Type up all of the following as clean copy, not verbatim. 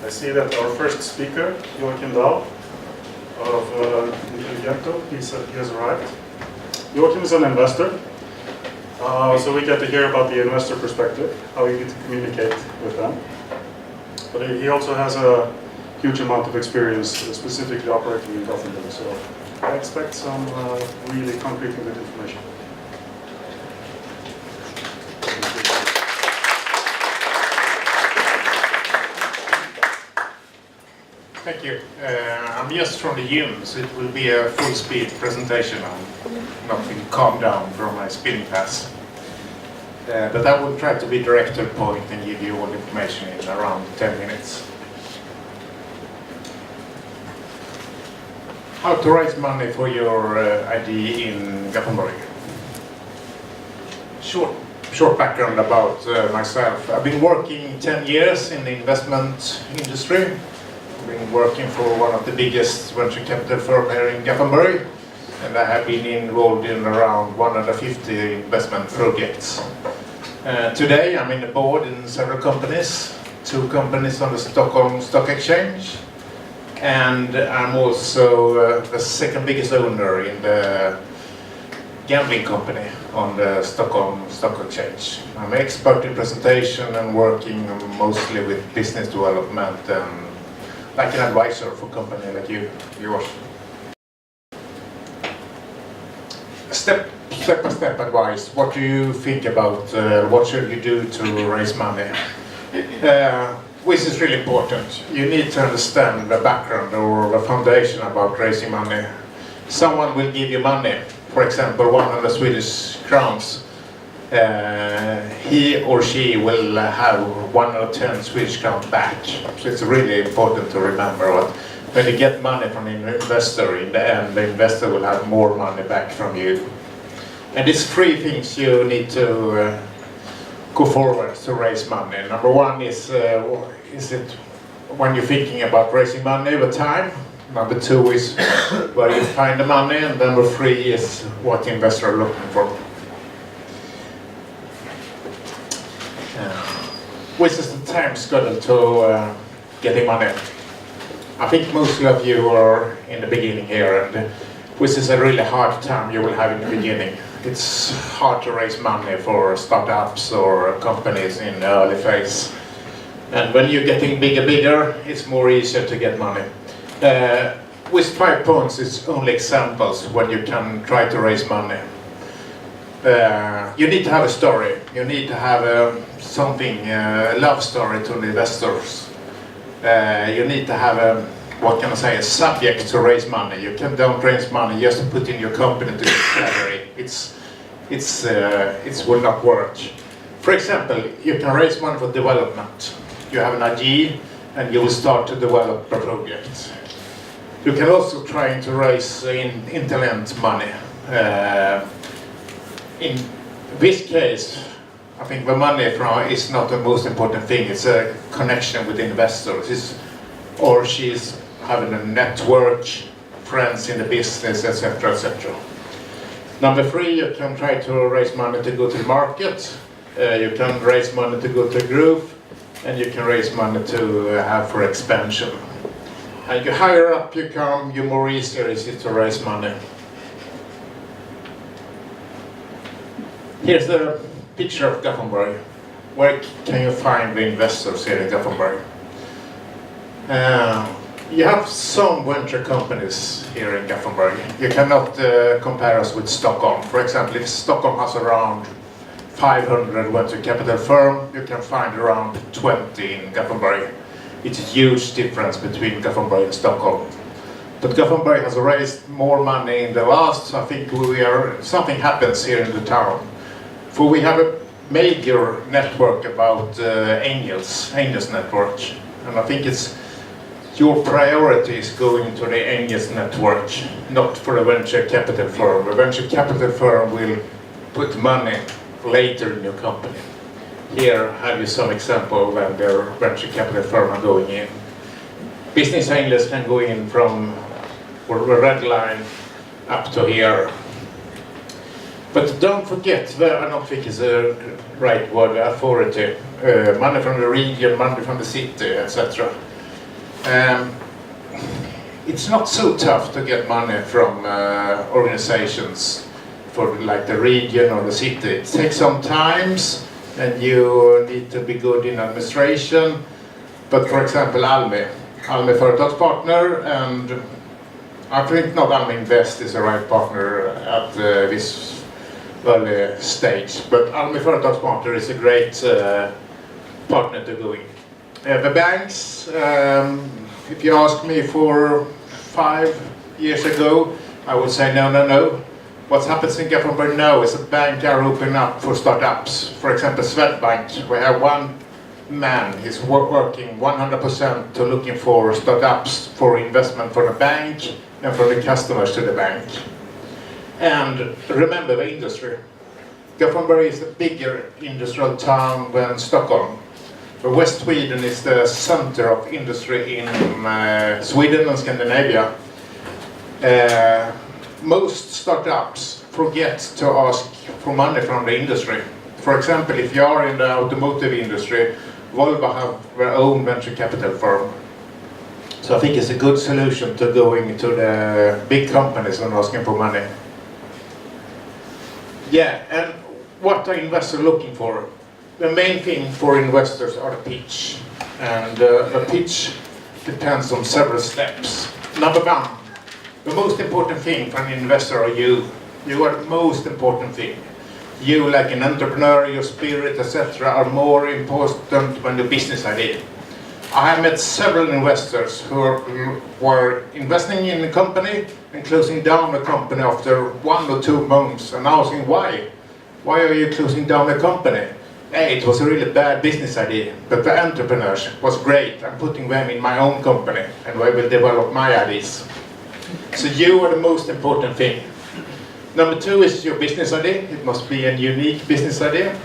I see that our first speaker, Joakim Dahl of Göteborg, he has arrived. Joakim is an investor, so we get to hear about the investor perspective, how you get to communicate with them. But he also has a huge amount of experience, specifically operating in Gothenburg, so I expect some really concrete and good information. Thank you. I'm just from the gym, so it will be a full-speed presentation. I'm not really calmed down from my spinning pass. But I will try to be direct to the point and give you all the information in around 10 minutes. How to raise money for your ID in Gothenburg. Short background about myself. I've been working 10 years in the investment industry. I've been working for one of the biggest venture capital firm here in Gothenburg, and I have been involved in around 150 investment projects. Today I'm in the board in several companies, 2 companies on the Stockholm Stock Exchange, and I'm also the second biggest owner in the gambling company on the Stockholm Stock Exchange. I'm an expert in presentation and working mostly with business development and like an advisor for a company like yours. Step-by-step advice. What do you think about what should you do to raise money? Which is really important. You need to understand the background or the foundation about raising money. Someone will give you money, for example 100 Swedish crowns. He or she will have 1 or 10 Swedish crowns back. So it's really important to remember what when you get money from an investor, in the end the investor will have more money back from you. And it's 3 things you need to go forward to raise money. Number 1 is it when you're thinking about raising money over time. Number 2 is where you find the money, and number 3 is what the investor are looking for. Which is the time schedule to getting money? I think most of you are in the beginning here, and which is a really hard time you will have in the beginning. It's hard to raise money for startups or companies in the early phase. And when you're getting bigger, it's more easier to get money. With 5 points, it's only examples when you can try to raise money. You need to have a story. You need to have something, a love story to the investors. You need to have a, what can I say, a subject to raise money. You don't raise money just to put in your company to get salary. It will not work. For example, you can raise money for development. You have an idea and you will start to develop a project. You can also try to raise internet money. In this case, I think the money is not the most important thing. It's a connection with investors. Or she's having a network, friends in the business, etc., etc. Number 3, you can try to raise money to go to the market. You can raise money to go to a group, and you can raise money to have for expansion. And the higher up you come, the more easier it is to raise money. Here's the picture of Gothenburg. Where can you find the investors here in Gothenburg? You have some venture companies here in Gothenburg. You cannot compare us with Stockholm. For example, if Stockholm has around 500 venture capital firms, you can find around 20 in Gothenburg. It's a huge difference between Gothenburg and Stockholm. But Gothenburg has raised more money in the last, I think something happens here in the town. For we have a major network about angels network. And I think it's your priority is going to the angels network, not for a venture capital firm. A venture capital firm will put money later in your company. Here have you some example when their venture capital firm are going in. Business angels can go in from the red line up to here. But don't forget, I don't think it's the right word, authority. Money from the region, money from the city, etc. It's not so tough to get money from organizations for like the region or the city. It takes some time and you need to be good in administration. But for example, Almi Företagspartner, and I think not Almi Invest is the right partner at this early stage, but Almi Företagspartner is a great partner to go in. The banks, if you ask me for 5 years ago, I would say no. What happens in Gothenburg now is a bank are opening up for startups. For example, Swedbank, we have one man, he's working 100% to looking for startups for investment for the bank and for the customers to the bank. And remember the industry. Gothenburg is a bigger industrial town than Stockholm. But West Sweden is the center of industry in Sweden and Scandinavia. Most startups forget to ask for money from the industry. For example, if you are in the automotive industry, Volvo have their own venture capital firm. So I think it's a good solution to going to the big companies and asking for money. Yeah, and what are investors looking for? The main thing for investors are the pitch. And the pitch depends on several steps. Number one, the most important thing for an investor are you. You are the most important thing. You, like an entrepreneur, your spirit, etc., are more important than the business idea. I have met several investors who were investing in a company and closing down the company after 1 or 2 months and asking why. Why are you closing down the company? Hey, it was a really bad business idea, but the entrepreneurs was great. I'm putting them in my own company and I will develop my ideas. So you are the most important thing. Number 2 is your business idea. It must be a unique business idea.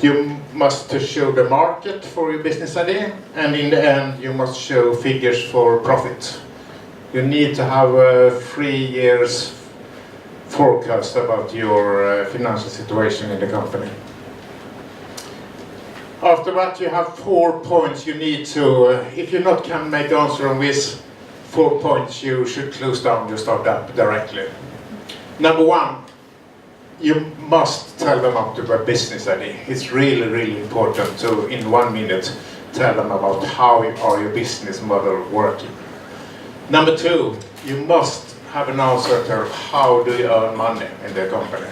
You must show the market for your business idea, and in the end you must show figures for profit. You need to have a 3 years forecast about your financial situation in the company. After that you have 4 points you need to, if you not can make answer on these 4 points, you should close down your startup directly. Number 1, you must tell them about the business idea. It's really important to, in 1 minute, tell them about how are your business model working. Number 2, you must have an answer to how do you earn money in the company.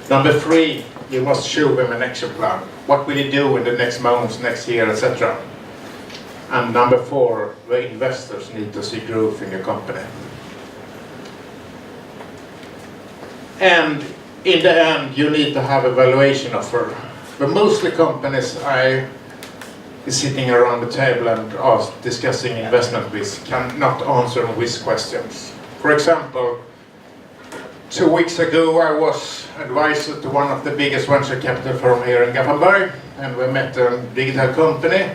Number 3, you must show them an action plan. What will you do in the next months, next year, etc. And number 4, the investors need to see growth in your company. And in the end, you need to have a valuation offer. But mostly companies is sitting around the table and discussing investment with cannot answer these questions. For example, 2 weeks ago I was advisor to one of the biggest venture capital firm here in Gothenburg, and we met a digital company,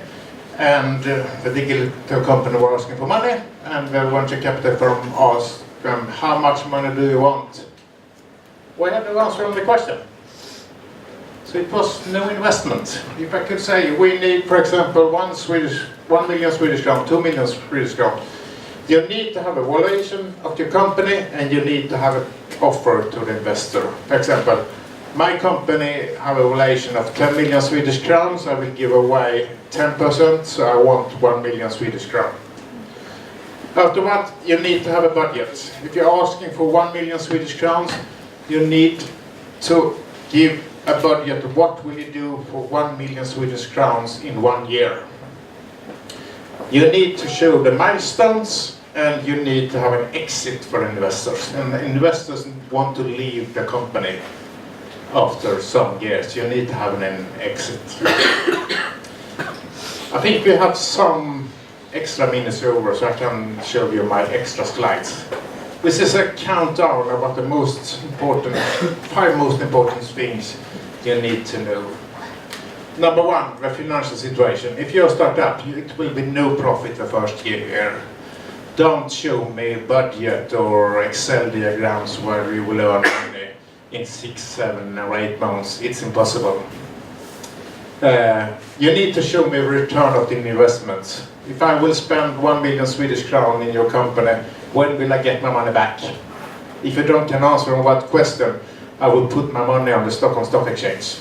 and the digital company were asking for money, and the venture capital firm asked them, how much money do you want? We had to answer on the question. So it was no investment. If I could say we need, for example, 1 million Swedish crown, 2 million Swedish crown, you need to have a valuation of your company and you need to have an offer to the investor. For example, my company have a valuation of 10 million Swedish crowns. I will give away 10%, so I want 1 million Swedish crown. After that, you need to have a budget. If you're asking for 1 million Swedish crowns, you need to give a budget of what will you do for 1 million Swedish crowns in 1 year. You need to show the milestones and you need to have an exit for investors. And the investors want to leave the company after some years. You need to have an exit. I think we have some extra minutes over, so I can show you my extra slides. This is a countdown about the most important, 5 most important things you need to know. Number 1, the financial situation. If you're a startup, it will be no profit the first year. Don't show me budget or Excel diagrams where you will earn money in 6, 7 or 8 months. It's impossible. You need to show me a return of the investment. If I will spend 1 million Swedish crown in your company, when will I get my money back? If you don't can answer on what question, I will put my money on the Stockholm Stock Exchange.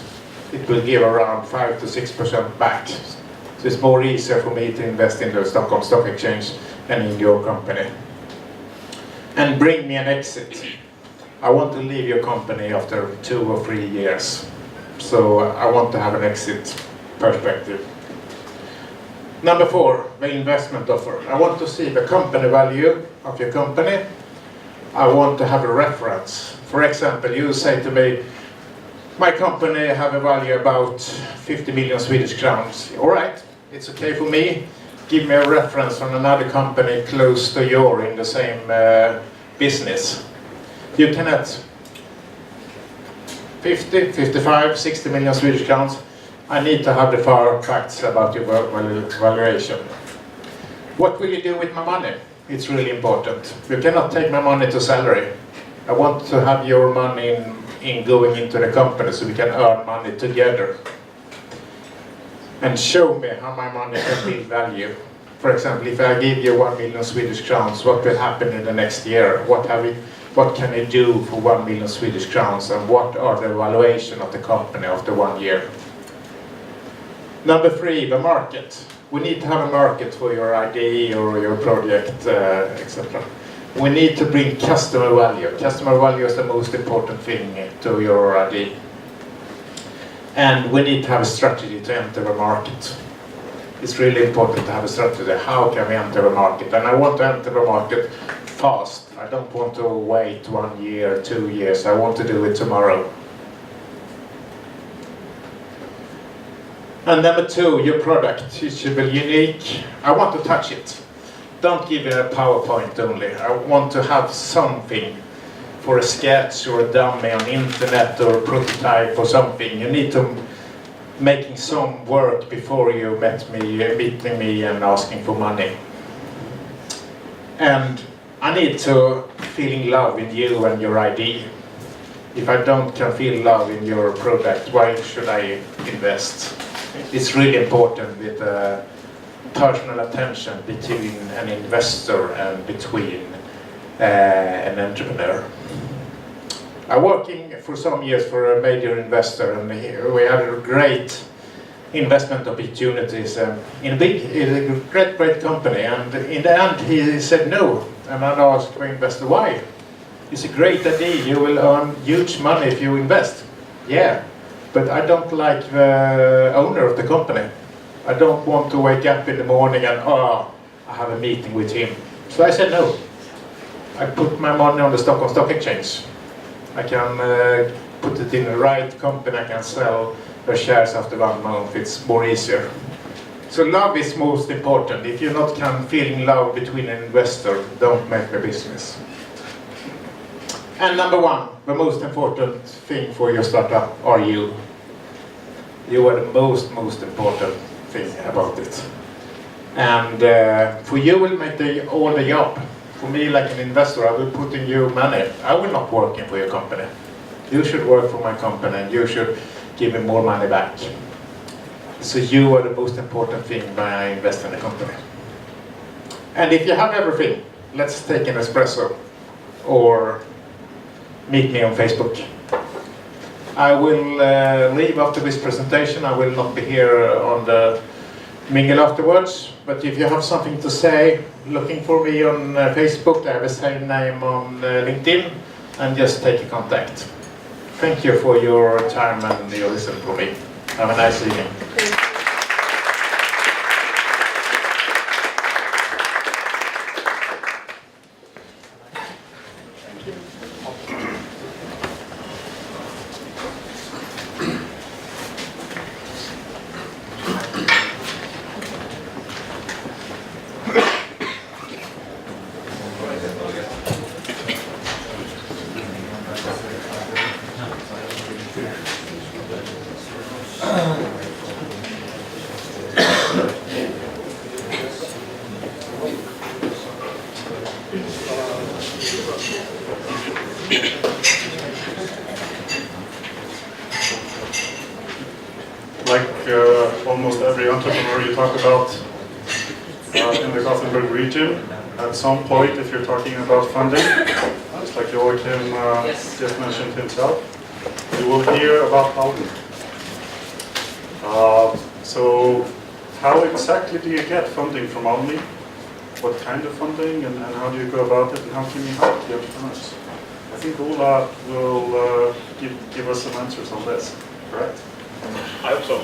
It will give around 5 to 6% back. So it's more easier for me to invest in the Stockholm Stock Exchange than in your company. And bring me an exit. I want to leave your company after 2 or 3 years. So I want to have an exit perspective. Number 4, the investment offer. I want to see the company value of your company. I want to have a reference. For example, you say to me, my company have a value about 50 million Swedish crowns. All right, it's okay for me. Give me a reference on another company close to yours in the same business. You cannot 50, 55, 60 million Swedish crowns. I need to have the facts about your valuation. What will you do with my money? It's really important. You cannot take my money to salary. I want to have your money in going into the company so we can earn money together. And show me how my money can build value. For example, if I give you 1 million Swedish crowns, what will happen in the next year? What can I do for 1 million Swedish crowns, and what are the valuation of the company after 1 year? Number 3, the market. We need to have a market for your idea or your project, etc. We need to bring customer value. Customer value is the most important thing to your idea. And we need to have a strategy to enter the market. It's really important to have a strategy. How can we enter the market? And I want to enter the market fast. I don't want to wait 1 year, 2 years. I want to do it tomorrow. And number 2, your product. It should be unique. I want to touch it. Don't give it a PowerPoint only. I want to have something for a sketch or a dummy on internet or a prototype or something. You need to making some work before you meeting me and asking for money. And I need to feel in love in you and your idea. If I can feel love in your product, why should I invest? It's really important with personal attention between an investor and between an entrepreneur. I'm working for some years for a major investor, and we had a great investment opportunities in a great company. And in the end, he said no. And I asked the investor why. It's a great idea. You will earn huge money if you invest. Yeah, but I don't like the owner of the company. I don't want to wake up in the morning and I have a meeting with him. So I said no. I put my money on the Stockholm Stock Exchange. I can put it in the right company. I can sell the shares after 1 month. It's more easier. So love is most important. If you not can feel in love between an investor, don't make a business. And number 1, the most important thing for your startup are you. You are the most important thing about it. And for you will make all the job. For me, like an investor, I will put in you money. I will not work for your company. You should work for my company and you should give me more money back. So you are the most important thing when I invest in a company. And if you have everything, let's take an espresso or meet me on Facebook. I will leave after this presentation. I will not be here on the mingle afterwards. But if you have something to say, looking for me on Facebook, I have the same name on LinkedIn, and just take contact. Thank you for your time and your listen for me. Have a nice evening. almost every entrepreneur you talk about in the Gothenburg region, at some point, if you're talking about funding, just like Joakim just mentioned himself, you will hear about Almi. So how exactly do you get funding from Almi? What kind of funding, and how do you go about it, and how can you help the entrepreneurs? I think Ola will give us some answers on this, correct? I hope so.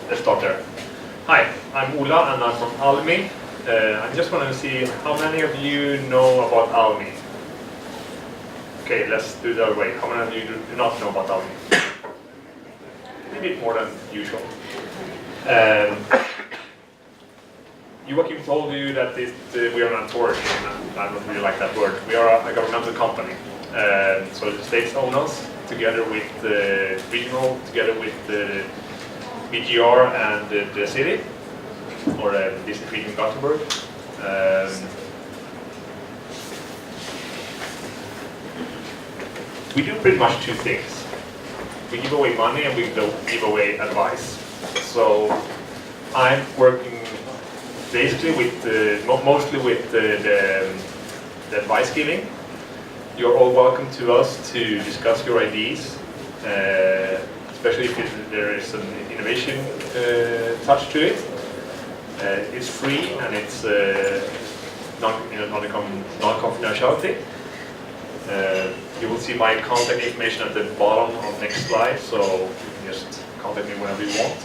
Let's start there. Hi, I'm Ola and I'm from Almi. I just want to see how many of you know about Almi. Okay, let's do it that way. How many of you do not know about Almi? A bit more than usual. Joakim told you that we are an authority, and I don't really like that word. We are a governmental company. So the states own us, together with the regional, together with the BGR and the city, or the district region Gothenburg. We do pretty much two things. We give away money and we give away advice. So I'm working basically with mostly with the advice giving. You're all welcome to us to discuss your ideas, especially if there is an innovation touch to it. It's free and it's non-confidentiality. You will see my contact information at the bottom of next slide, so you can just contact me whenever you want.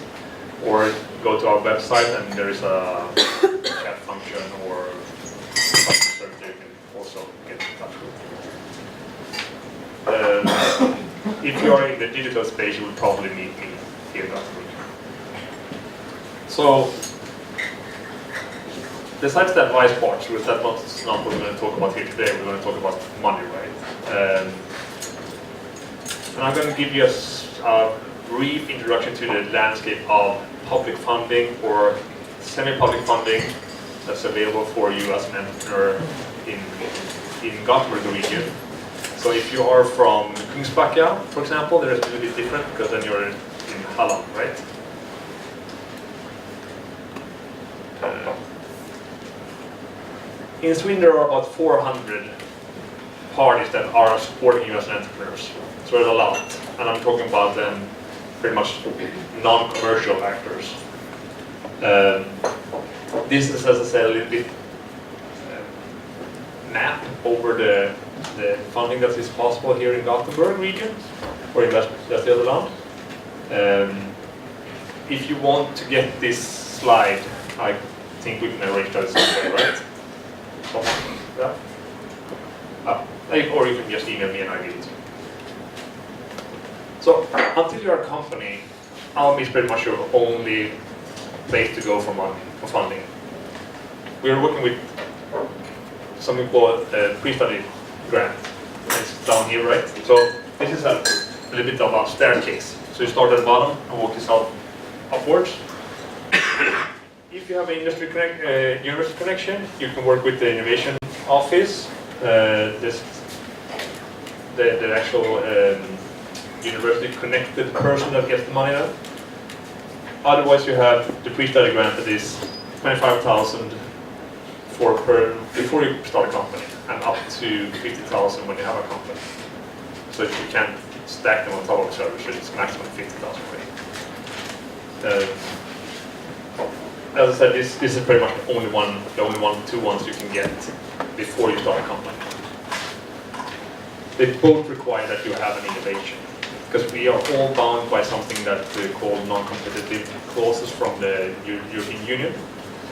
Or go to our website and there is a chat function or something service that you can also get in touch with. If you are in the digital space, you will probably meet me here in Gothenburg. So, besides the advice part, because that's not what we're going to talk about here today, we're going to talk about money, right? And I'm going to give you a brief introduction to the landscape of public funding or semi-public funding that's available for you as an entrepreneur in Gothenburg region. So if you are from Kungsbacka, for example, there is a little bit different because then you're in Halland, right? In Sweden, there are about 400 parties that are supporting you as entrepreneurs. So there's a lot, and I'm talking about them pretty much non-commercial actors. This is, as I said, a little bit map over the funding that is possible here in Gothenburg region or in Västergötland. If you want to get this slide, I think we can arrange that somewhere, right? Yeah. Or you can just email me and I give it to you. So, until you're a company, Almi is pretty much your only place to go for money, for funding. We are working with something called a pre-study grant. It's down here, right? So, this is a little bit of a staircase. So you start at the bottom and walk yourself upwards. If you have an university connection, you can work with the innovation office, the actual university connected person that gets the money then. Otherwise, you have the pre-study grant that is 25,000 before you start a company, and up to 50,000 when you have a company. So if you can stack them on top of each other, so it's maximum 50,000 for you. As I said, this is pretty much the only two ones you can get before you start a company. They both require that you have an innovation, because we are all bound by something that we call non-competitive clauses from the European Union,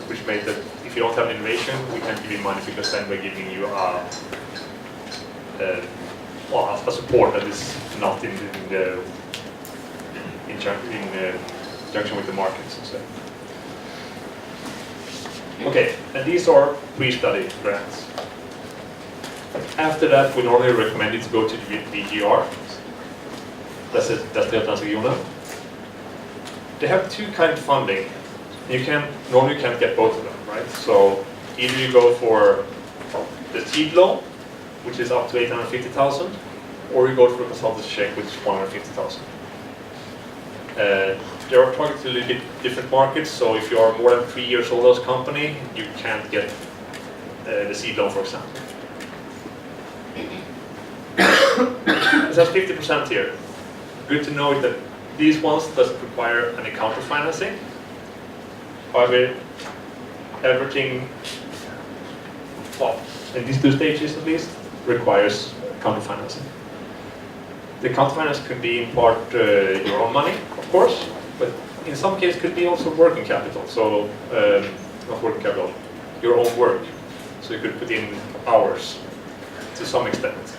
which means that if you don't have an innovation, we can't give you money because then we're giving you a support that is not in conjunction with the market, so to say. Okay, and these are pre-study grants. After that, we normally recommend you to go to the BGR. That's Göteborgsregionen. they have two kinds of funding. Normally you can't get both of them, right? So either you go for the seed loan, which is up to 850,000, or you go for a consultancy check, which is 150,000. They are targeted to a little bit different markets, so if you are more than 3 years old as a company, you can't get the seed loan, for example. It says 50% here. Good to know is that these ones doesn't require any counter financing. However, everything, well, in these two stages at least, requires counter financing. The counter finance could be in part your own money, of course, but in some cases could be also working capital. So, not working capital, your own work. So you could put in hours to some extent.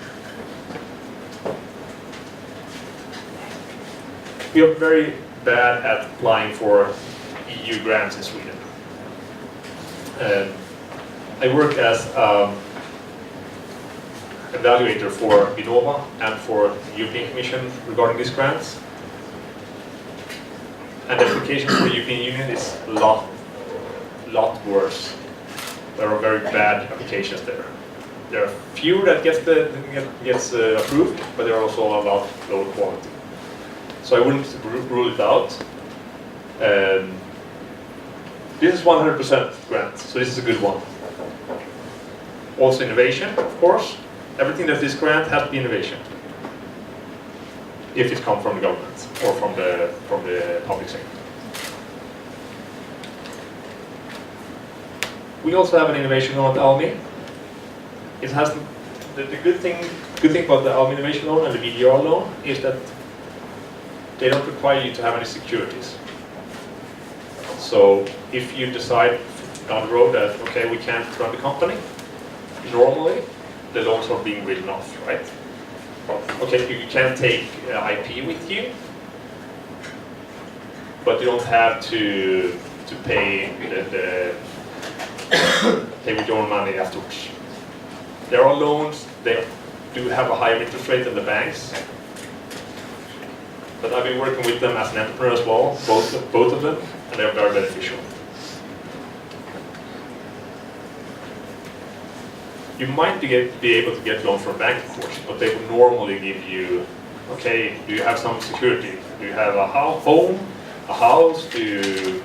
We are very bad at applying for EU grants in Sweden. I work as evaluator for Vinnova and for the European Commission regarding these grants. And the application for the European Union is a lot worse. There are very bad applications there. There are few that gets approved, but there are also a lot lower quality. So I wouldn't rule it out. This is 100% grant, so this is a good one. Also innovation, of course. Everything that is grant has to be innovation. If it comes from the government or from the public sector. We also have an innovation loan at Almi. It has the good thing about the Almi innovation loan and the VDR loan is that they don't require you to have any securities. So if you decide down the road that, okay, we can't run the company, normally the loans are being written off, right? Okay, you can take IP with you, but you don't have to pay pay with your own money afterwards. There are loans, they do have a higher interest rate than the banks, but I've been working with them as an entrepreneur as well, both of them, and they're very beneficial. You might be able to get loan from a bank, of course, but they would normally give you, okay, do you have some security? Do you have a home, a house? Do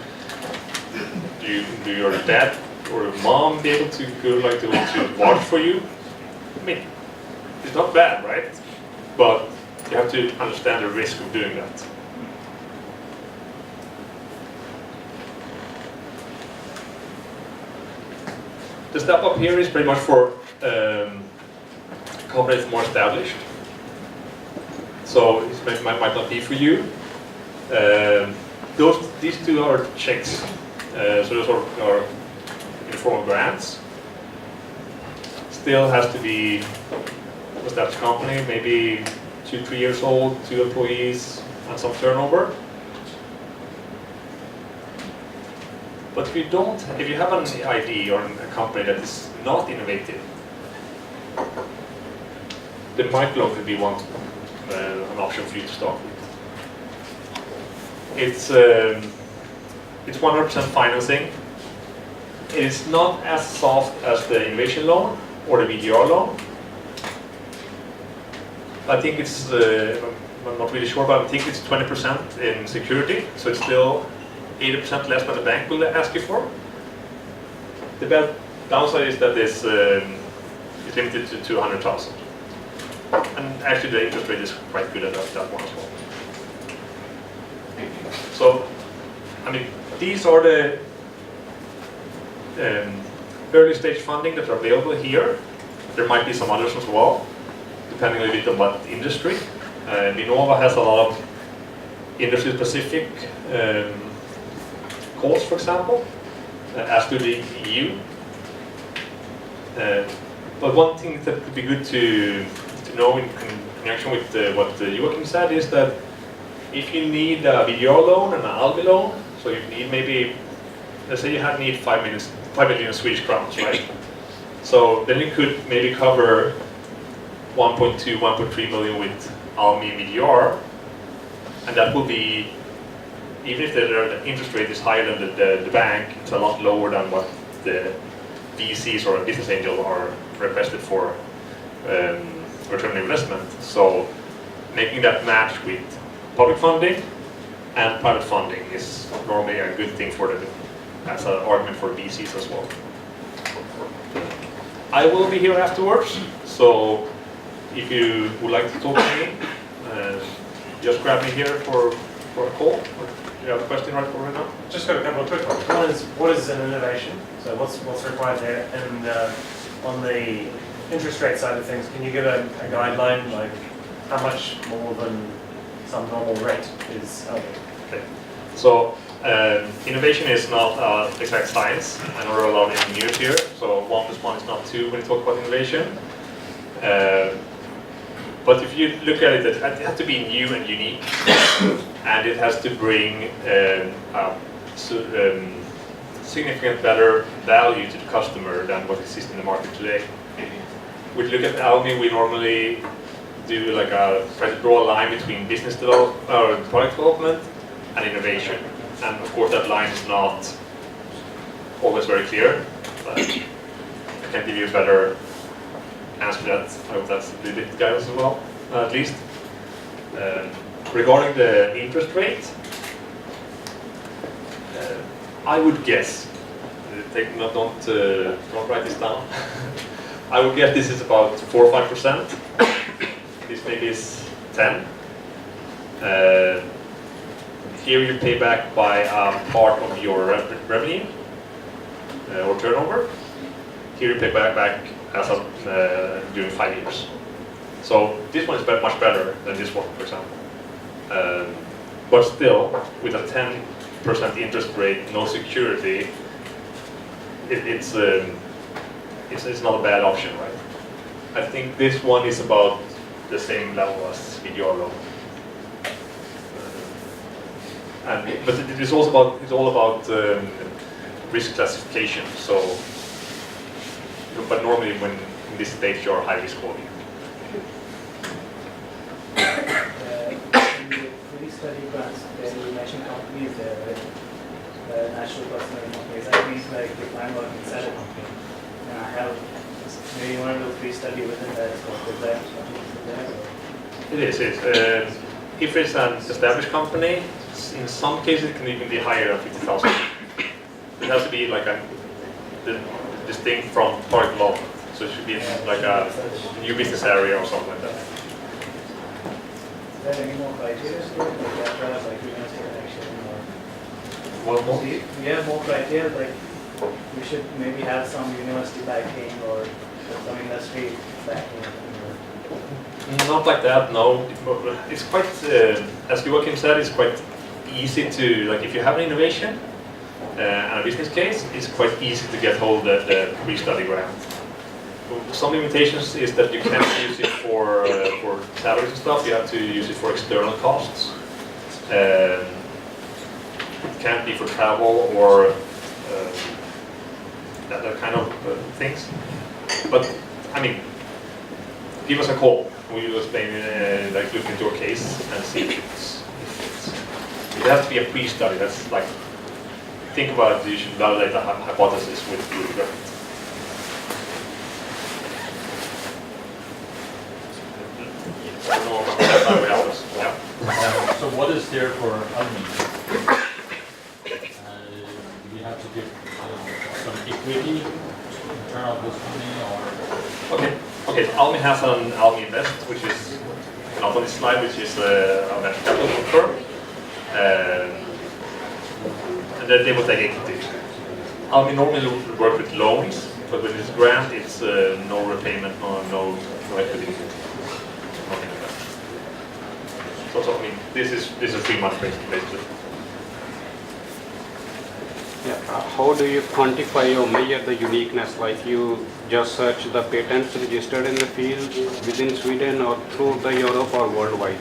your dad or your mom be able to go to watch for you? I mean, it's not bad, right? But you have to understand the risk of doing that. The step up here is pretty much for companies more established. So it might not be for you. These two are checks. So those are in the form of grants. Still has to be a established company, maybe 2-3 years old, 2 employees, and some turnover. But if you have an idea or a company that is not innovative, the microloan could be an option for you to start with. It's 100% financing. It's not as soft as the innovation loan or the VDR loan. I think it's, I'm not really sure, but I think it's 20% in security, so it's still 80% less than the bank will ask you for. The bad downside is that it's limited to 200,000. And actually the interest rate is quite good at that one as well. So, I mean, these are the early stage funding that are available here. There might be some others as well, depending a little bit on what industry. Vinnova has a lot of industry specific calls, for example, as to the EU. But one thing that could be good to know in connection with what Joakim said is that if you need a VDR loan and an Almi loan, so you need maybe, let's say you need 5 million Swedish crowns, right? So then you could maybe cover 1.2, 1.3 million with Almi VDR, and that will be even if the interest rate is higher than the bank, it's a lot lower than what the VCs or a business angel are requested for return on investment. So making that match with public funding and private funding is normally a good thing for as an argument for VCs as well. I will be here afterwards, so if you would like to talk to me, just grab me here for a call. Or do you have a question right now? Just got a couple of quick ones. One is, what is an innovation? So what's required there? And on the interest rate side of things, can you give a guideline, like how much more than some normal rate is out there? Okay. So innovation is not exact science. I know there are a lot of engineers here, so 1 + 1 is not 2 when you talk about innovation. But if you look at it, it has to be new and unique, and it has to bring significant better value to the customer than what exists in the market today. When you look at Almi, we normally do like try to draw a line between business development or product development and innovation. And of course that line is not always very clear, but I can give you a better answer to that. I hope that's a little bit guidance as well, at least. Regarding the interest rate, I would guess, don't write this down. I would guess this is about 4 or 5%. This maybe is 10. Here you pay back by part of your revenue or turnover. Here you pay back as of during 5 years. So this one is much better than this one, for example. But still, with a 10% interest rate, no security, it's not a bad option, right? I think this one is about the same level as VDR loan. But it's all about risk classification. So, but normally when in this stage you are high risk holding. Very study grants, there you mentioned companies there, right? National personal companies. That means like if I'm working inside a company and I have maybe one or two free study within that, so is that something there? It is. If it's an established company, in some cases it can even be higher than 50,000. It has to be like distinct from product development. So it should be like a new business area or something like that. Is there any more criteria to it, like like university connection or? One more? Do we have more criteria, like we should maybe have some university backing or some industry backing? Not like that, no. It's quite, as Joakim said, it's quite easy to, like if you have an innovation and a business case, it's quite easy to get hold of the pre-study grant. Some limitations is that you can't use it for salaries and stuff, you have to use it for external costs. It can't be for travel or that kind of things. But, I mean, give us a call. We will explain, like look into your case and see if it's. It has to be a pre-study. That's like, think about it. You should validate the hypothesis with grant. I don't know if that will help us. Yeah. So what is there for Almi? Do we have to give some equity in terms of this money or? Okay, Almi has an Almi Invest, which is not on this slide, which is a venture capital firm. And then they will take equity. Almi normally work with loans, but with this grant, it's no repayment, no equity. Nothing like that. So I mean, this is 3 months basically. Yeah. How do you quantify or measure the uniqueness? Like you just search the patents registered in the field within Sweden or through the Europe or worldwide?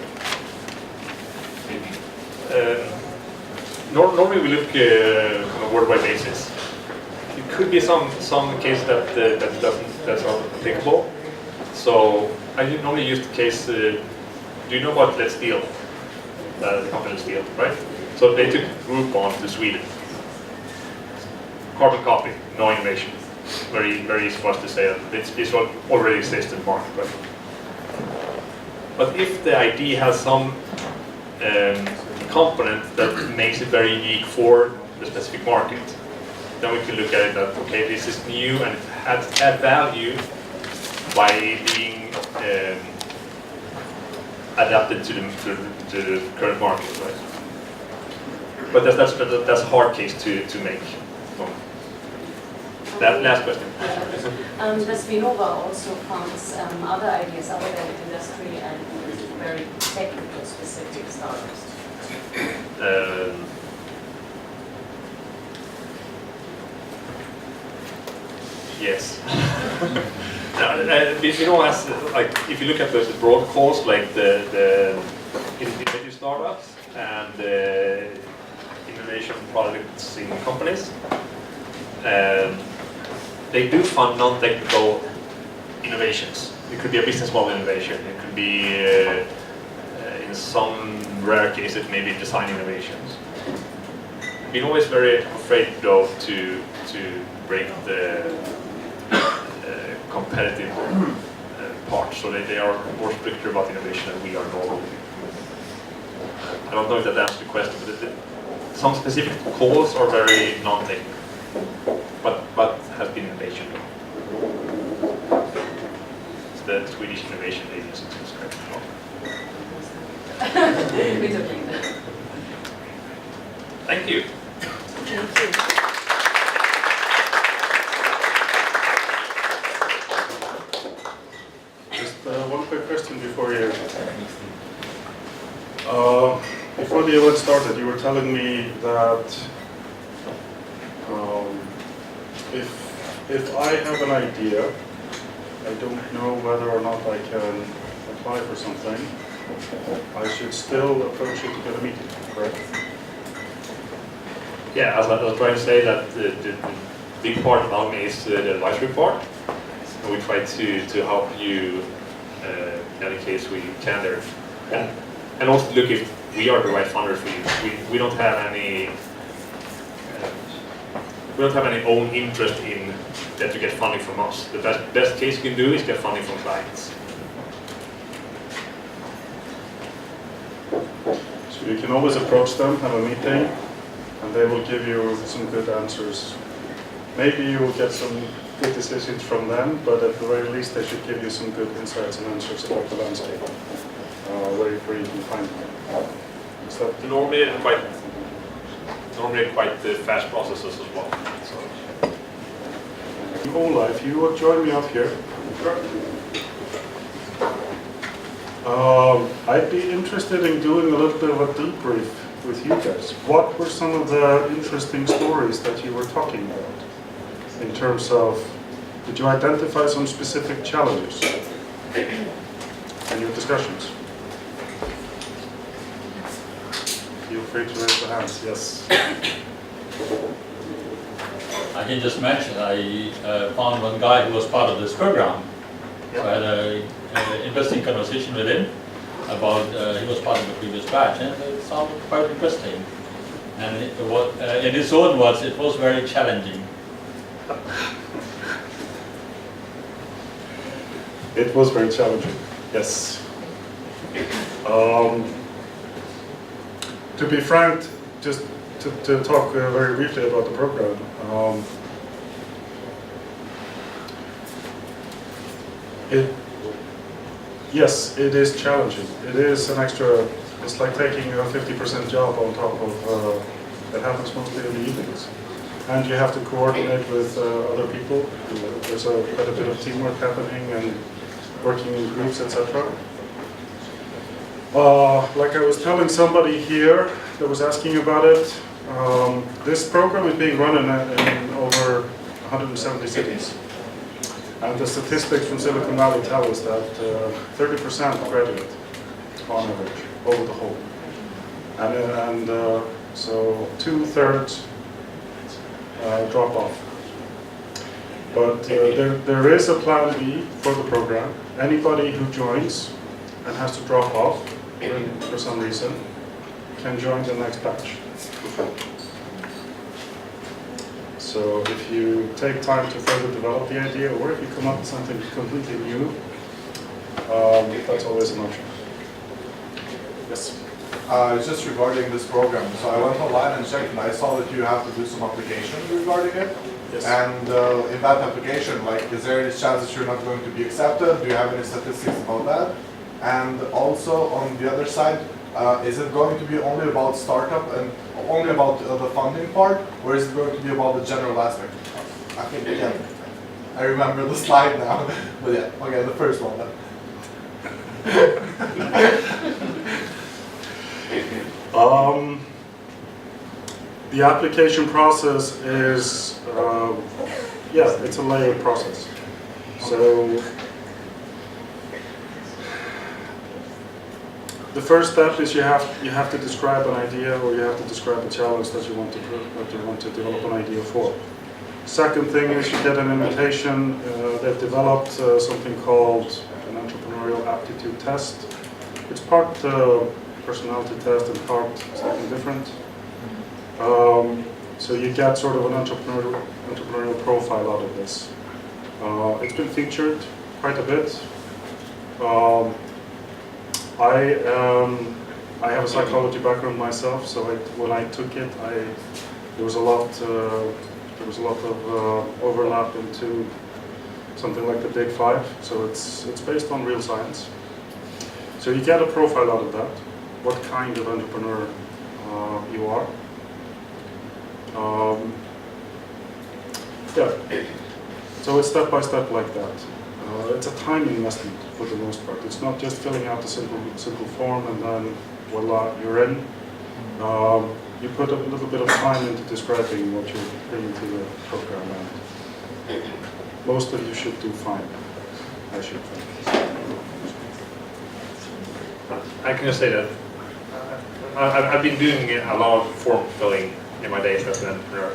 Normally we look on a worldwide basis. It could be some case that's not applicable. So I normally use the case. Do you know what Let's Deal? The company Let's Deal, right? So they took Groupon to Sweden. Carbon copy, no innovation. Very, very easy for us to say that this already exists in the market, right? But if the idea has some component that makes it very unique for the specific market, then we can look at it that, okay, this is new and it has add value by being adapted to the current market, right? But that's a hard case to make. That last question. Does Vinnova also funds other ideas other than industry and very technical specific startups? Yes. Vinnova has, like, if you look at the broad calls, like the innovative startups and the innovation products in companies, they do fund non-technical innovations. It could be a business model innovation. It could be, in some rare cases, maybe design innovations. Vinnova is very afraid, though, to break the competitive part. So they are more stricter about innovation than we are normally. I don't know if that answers the question, but some specific calls are very non-technical. But has been innovation. It's the Swedish Innovation Agency to describe it. We don't think that. Thank you. Thank you. Just one quick question before you. Before the event started, you were telling me that if I have an idea, I don't know whether or not I can apply for something, I should still approach you to get a meeting, correct? Yeah, as I was trying to say, that the big part of Almi is the advisory part. And we try to help you in any case we can there. And also look if we are the right funder for you. We don't have any own interest in that you get funding from us. The best case you can do is get funding from clients. So you can always approach them, have a meeting, and they will give you some good answers. Maybe you will get some good decisions from them, but at the very least they should give you some good insights and answers about the landscape, where you can find them. Is that Normally quite fast processes as well. So. Ola, if you would join me up here. I'd be interested in doing a little bit of a debrief with you guys. What were some of the interesting stories that you were talking about? In terms of, did you identify some specific challenges in your discussions? Feel free to raise the hands, yes. I can just mention, I found one guy who was part of this program. So I had an interesting conversation with him about, he was part of the previous batch, and it sounded quite interesting. And in his own words, it was very challenging. It was very challenging, yes. To be frank, just to talk very briefly about the program, yes, it is challenging. It is an extra, it's like taking a 50% job on top of, that happens mostly in the evenings. And you have to coordinate with other people. There's quite a bit of teamwork happening and working in groups, etc. Like I was telling somebody here that was asking about it, this program is being run in over 170 cities. And the statistics from Silicon Valley tell us that 30% graduate on average over the whole. And so 2/3 drop off. But there is a plan B for the program. Anybody who joins and has to drop off for some reason can join the next batch. So if you take time to further develop the idea, or if you come up with something completely new, that's always an option. Yes? It's just regarding this program. So I went online and checked, and I saw that you have to do some application regarding it. Yes. And in that application, like, is there any chance that you're not going to be accepted? Do you have any statistics about that? And also on the other side, is it going to be only about startup and only about the funding part, or is it going to be about the general aspect? I think, yeah, I remember the slide now, but yeah, okay, the first one then. The application process is, yeah, it's a layered process. So the first step is you have to describe an idea, or you have to describe a challenge that you want to develop an idea for. Second thing is you get an invitation. They've developed something called an entrepreneurial aptitude test. It's part personality test and part something different. So you get sort of an entrepreneurial profile out of this. It's been featured quite a bit. I have a psychology background myself, so when I took it, there was a lot of overlap into something like the Big Five. So it's based on real science. So you get a profile out of that, what kind of entrepreneur you are. Yeah, so it's step by step like that. It's a time investment for the most part. It's not just filling out a simple form and then voila, you're in. You put a little bit of time into describing what you're bringing to the program, and most of you should do fine, I should think. I can just say that I've been doing a lot of form filling in my days as an entrepreneur.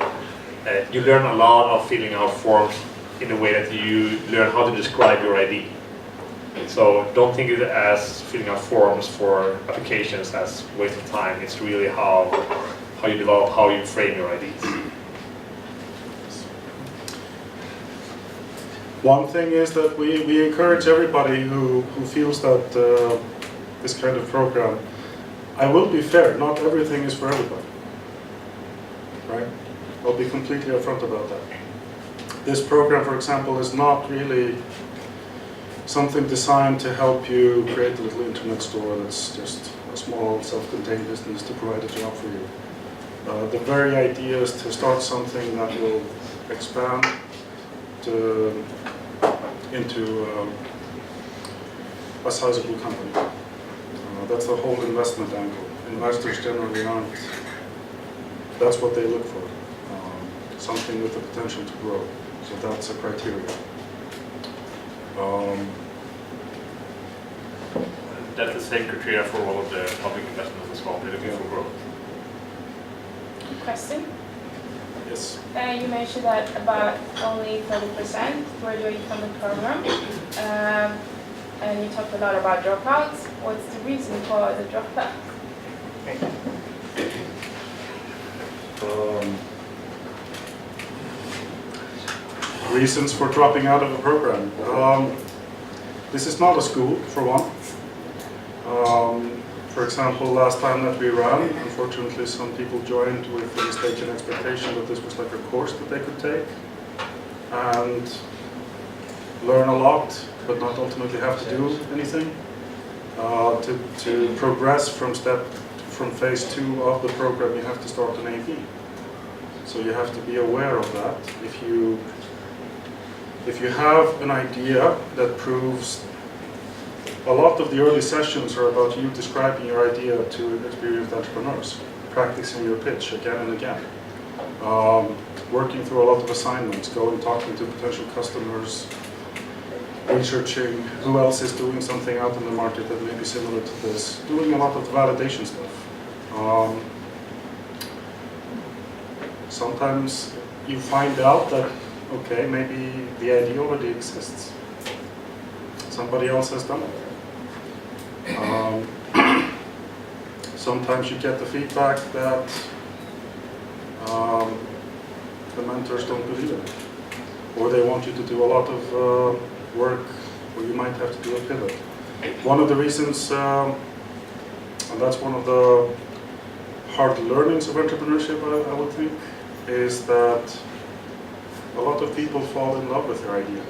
You learn a lot of filling out forms in a way that you learn how to describe your idea. So don't think of it as filling out forms for applications as a waste of time. It's really how you develop, how you frame your ideas. One thing is that we encourage everybody who feels that this kind of program, I will be fair, not everything is for everybody, right? I'll be completely upfront about that. This program, for example, is not really something designed to help you create a little internet store that's just a small self-contained business to provide a job for you. The very idea is to start something that will expand into a sizable company. That's the whole investment angle. Investors generally aren't. That's what they look for. Something with the potential to grow. So that's a criteria. That's the same criteria for all of the public investments as well. They're looking for growth. Question. Yes. You mentioned that about only 30% were doing from the program, and you talked a lot about dropouts. What's the reason for the dropout? Reasons for dropping out of a program. This is not a school, for one. For example, last time that we ran, unfortunately some people joined with the mistaken expectation that this was like a course that they could take and learn a lot, but not ultimately have to do anything. To progress from phase 2 of the program, you have to start an AV. So you have to be aware of that. If you have an idea that proves, a lot of the early sessions are about you describing your idea to experienced entrepreneurs, practicing your pitch again and again, working through a lot of assignments, going talking to potential customers, researching who else is doing something out in the market that may be similar to this, doing a lot of the validation stuff. Sometimes you find out that, okay, maybe the idea already exists. Somebody else has done it. Sometimes you get the feedback that the mentors don't believe in it. Or they want you to do a lot of work, or you might have to do a pivot. One of the reasons, and that's one of the hard learnings of entrepreneurship, I would think, is that a lot of people fall in love with their idea.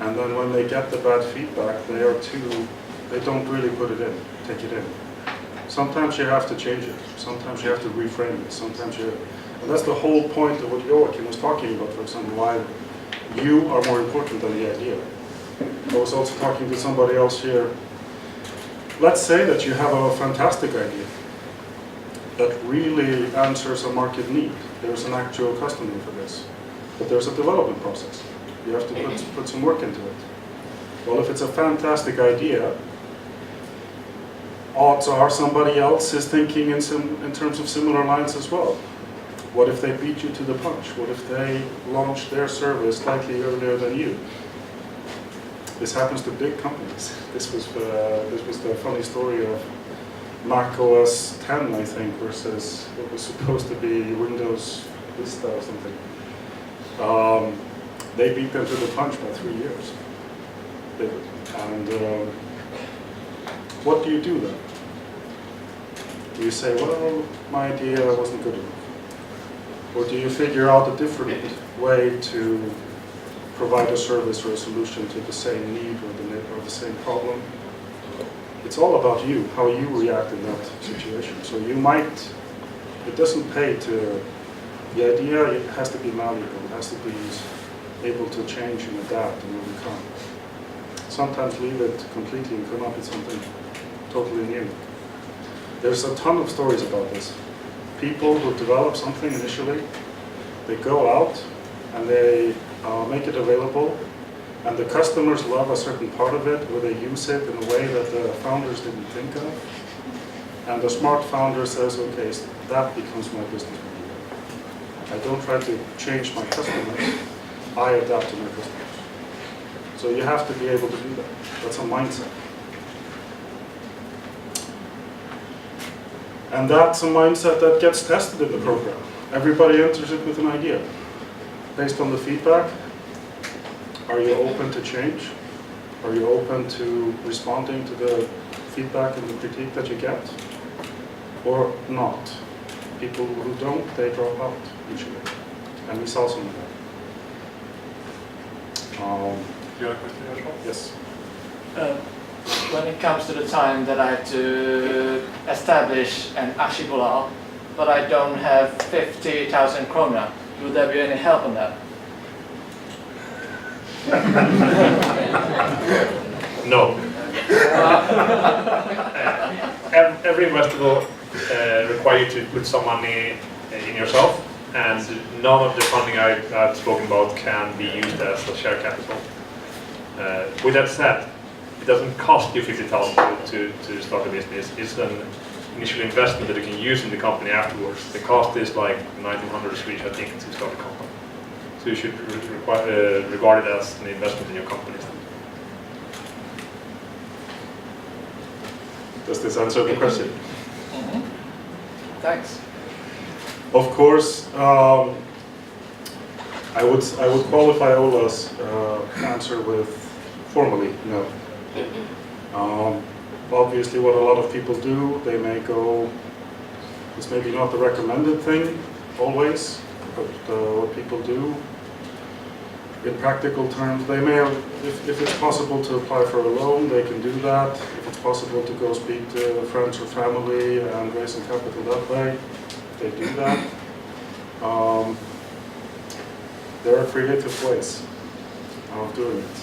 And then when they get the bad feedback, they don't really put it in, take it in. Sometimes you have to change it. Sometimes you have to reframe it. And that's the whole point of what Joakim was talking about, for example, why you are more important than the idea. I was also talking to somebody else here. Let's say that you have a fantastic idea that really answers a market need. There's an actual customer for this, but there's a development process. You have to put some work into it. Well, if it's a fantastic idea, odds are somebody else is thinking in terms of similar lines as well. What if they beat you to the punch? What if they launch their service slightly earlier than you? This happens to big companies. This was the funny story of Mac OS 10, I think, versus what was supposed to be Windows Vista or something. They beat them to the punch by 3 years. And what do you do then? Do you say, well, my idea wasn't good enough? Or do you figure out a different way to provide a service or a solution to the same need or the same problem? It's all about you, how you react in that situation. So you might, it doesn't pay to, the idea it has to be malleable, it has to be able to change and adapt and overcome. Sometimes leave it completely and come up with something totally new. There's a ton of stories about this. People who develop something initially, they go out and they make it available, and the customers love a certain part of it, or they use it in a way that the founders didn't think of. And the smart founder says, okay, so that becomes my business model. I don't try to change my customers, I adapt to my customers. So you have to be able to do that. That's a mindset. And that's a mindset that gets tested in the program. Everybody enters it with an idea. Based on the feedback, are you open to change? Are you open to responding to the feedback and the critique that you get? Or not? People who don't, they drop out usually. And we saw some of that. You have a question, Joshua? Yes. When it comes to the time that I had to establish an aktiebolag, but I don't have 50,000 krona, would there be any help on that? No. Every investor will require you to put some money in yourself, and none of the funding I've spoken about can be used as a share capital. With that said, it doesn't cost you 50,000 to start a business. It's an initial investment that you can use in the company afterwards. The cost is like 1,900 Swedish, I think, to start a company. So you should regard it as an investment in your company. Does this answer the question? Thanks. Of course, I would qualify Ola's answer with formally no. Obviously, what a lot of people do, they may go. It's maybe not the recommended thing always, but what people do. In practical terms, they may have, if it's possible to apply for a loan, they can do that. If it's possible to go speak to friends or family and raise some capital that way, they do that. There are creative ways of doing it.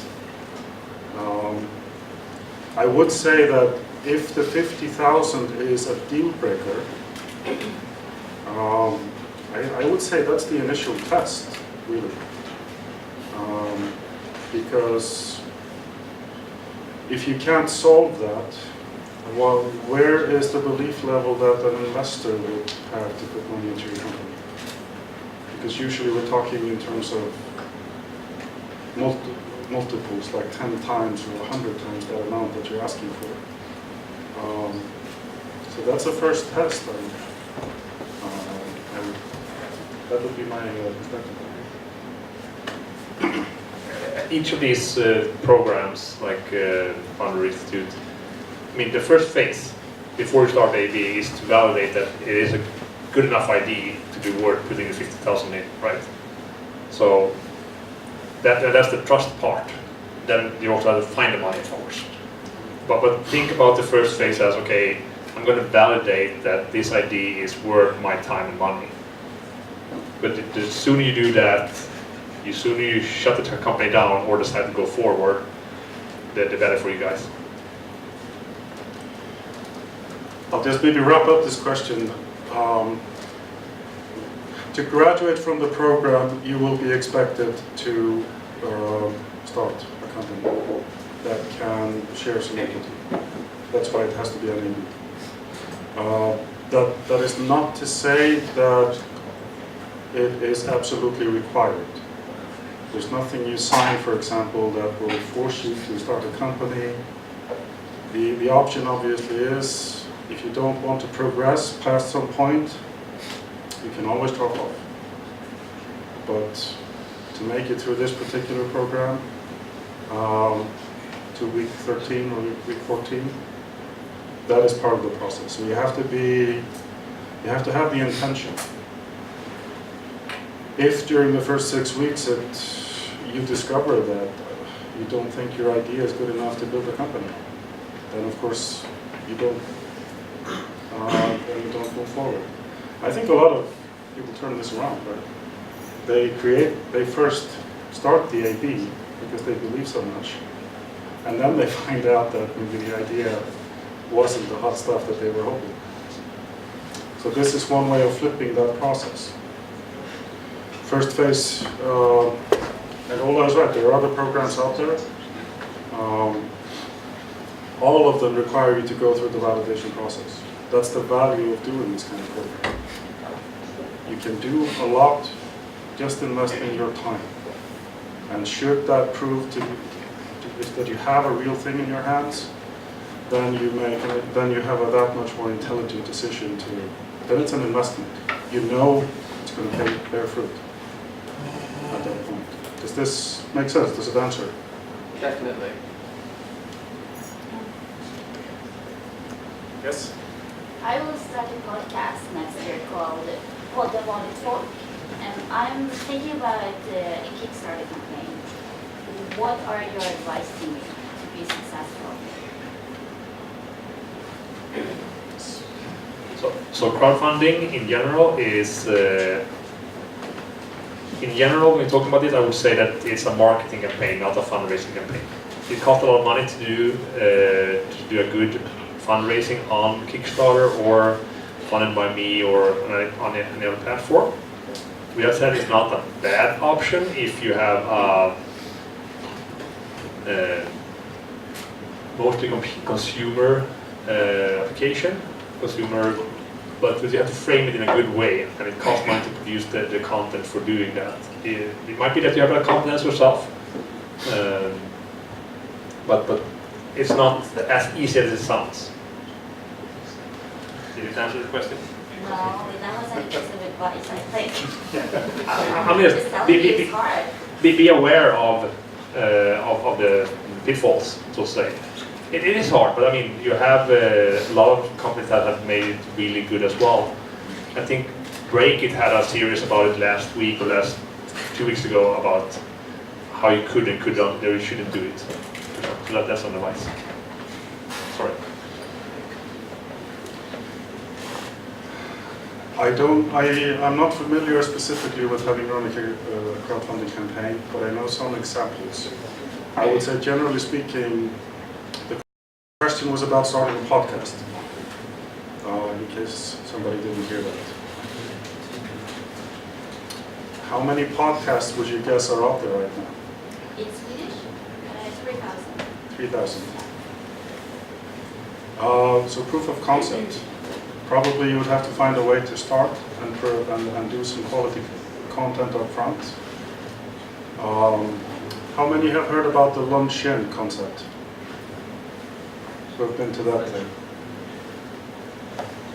I would say that if the 50,000 is a deal breaker, I would say that's the initial test, really. Because if you can't solve that, well, where is the belief level that an investor would have to put money into your company? Because usually we're talking in terms of multiples, like 10 times or 100 times that amount that you're asking for. So that's the first test. That would be my perspective. Each of these programs, like Founder Institute, I mean, the first phase before you start AB is to validate that it is a good enough idea to do worth putting the 50,000 in, right? So that's the trust part. Then you also have to find the money, of course. But think about the first phase as, okay, I'm going to validate that this idea is worth my time and money. But the sooner you do that, the sooner you shut the company down or decide to go forward, the better for you guys. I'll just maybe wrap up this question. To graduate from the program, you will be expected to start a company that can share some equity. That's why it has to be an AB. That is not to say that it is absolutely required. There's nothing you sign, for example, that will force you to start a company. The option obviously is, if you don't want to progress past some point, you can always drop off. But to make it through this particular program, to week 13 or week 14, that is part of the process. So you have to have the intention. If during the first 6 weeks you discover that you don't think your idea is good enough to build a company, then of course you don't move forward. I think a lot of people turn this around, right? They first start the AB because they believe so much, and then they find out that maybe the idea wasn't the hot stuff that they were hoping. So this is one way of flipping that process. First phase, and Ola is right, there are other programs out there. All of them require you to go through the validation process. That's the value of doing this kind of program. You can do a lot just investing your time. And should that prove that you have a real thing in your hands, then you have a that much more intelligent decision then it's an investment. You know it's going to bear fruit at that point. Does this make sense? Does it answer? Definitely. Yes? I will start a podcast next year called Podden Vanligt Folk, and I'm thinking about a Kickstarter campaign. What are your advice to me to be successful? So crowdfunding in general is, when you're talking about this, I would say that it's a marketing campaign, not a fundraising campaign. It costs a lot of money to do a good fundraising on Kickstarter or funded by me or on any other platform. With that said, it's not a bad option if you have mostly consumer application, but you have to frame it in a good way, and it costs money to produce the content for doing that. It might be that you have a competence yourself, but it's not as easy as it sounds. Did it answer the question? No, that was a piece of advice, I think. I'm just be aware of the pitfalls, so to say. It is hard, but I mean, you have a lot of companies that have made it really good as well. I think Break It had a series about it last week or 2 weeks ago about how you could and couldn't, you shouldn't do it. So that's an advice. Sorry. I'm not familiar specifically with having run a crowdfunding campaign, but I know some examples. I would say, generally speaking, the question was about starting a podcast, in case somebody didn't hear that. How many podcasts would you guess are out there right now? In Swedish, 3,000. 3,000. So proof of concept. Probably you would have to find a way to start and do some quality content up front. How many have heard about the lunch-in concept? So I've been to that thing.